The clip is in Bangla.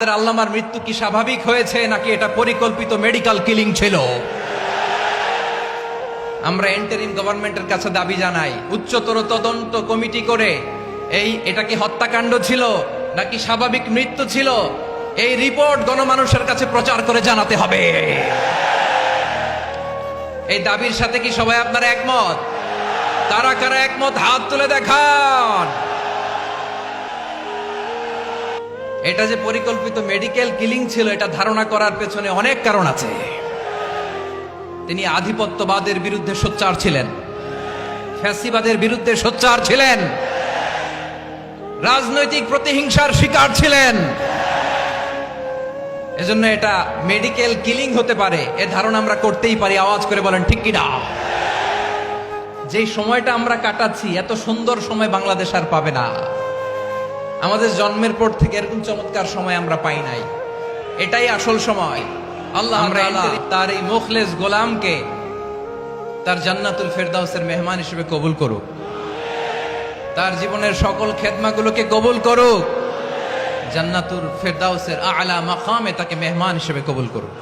আল্লামার মৃত্যু কি স্বাভাবিক হয়েছে নাকি এটা পরিকল্পিত মেডিকেল কিলিং ছিল? আমরা ইন্টারিম গভর্নমেন্টের কাছে দাবি জানাই, উচ্চতর তদন্ত কমিটি করে এটা কি হত্যাকাণ্ড ছিল নাকি স্বাভাবিক মৃত্যু ছিল, এই রিপোর্ট গণমানুষের কাছে প্রচার করে জানাতে হবে। এই দাবির সাথে কি সবাই আপনারা একমত? কারা কারা একমত হাত তুলে দেখান। এটা যে পরিকল্পিত মেডিকেল কিলিং ছিল, এটা ধারণা করার পেছনে অনেক কারণ আছে। তিনি আধিপত্যবাদের বিরুদ্ধে সোচ্চার ছিলেন, ফ্যাসিবাদের বিরুদ্ধে সোচ্চার ছিলেন, রাজনৈতিক প্রতিহিংসার শিকার ছিলেন। এজন্য এটা মেডিকেল কিলিং হতে পারে এ ধারণা আমরা করতেই পারি। আওয়াজ করে বলেন ঠিক কিনা? যেই সময়টা আমরা কাটাচ্ছি, এত সুন্দর সময় বাংলাদেশ আর পাবে না। আমাদের জন্মের পর থেকে এরকম চমৎকার সময় আমরা পাই নাই। এটাই আসল সময়। আল্লাহ তার এই মুখলেস গোলামকে তার জান্নাতুল ফেরদাউসের মেহমান হিসেবে কবুল করুক, তার জীবনের সকল খেদমাগুলোকে কবুল করুক, জান্নাতুল ফেরদাউসের আলা মাকামে তাকে মেহমান হিসেবে কবুল করুক।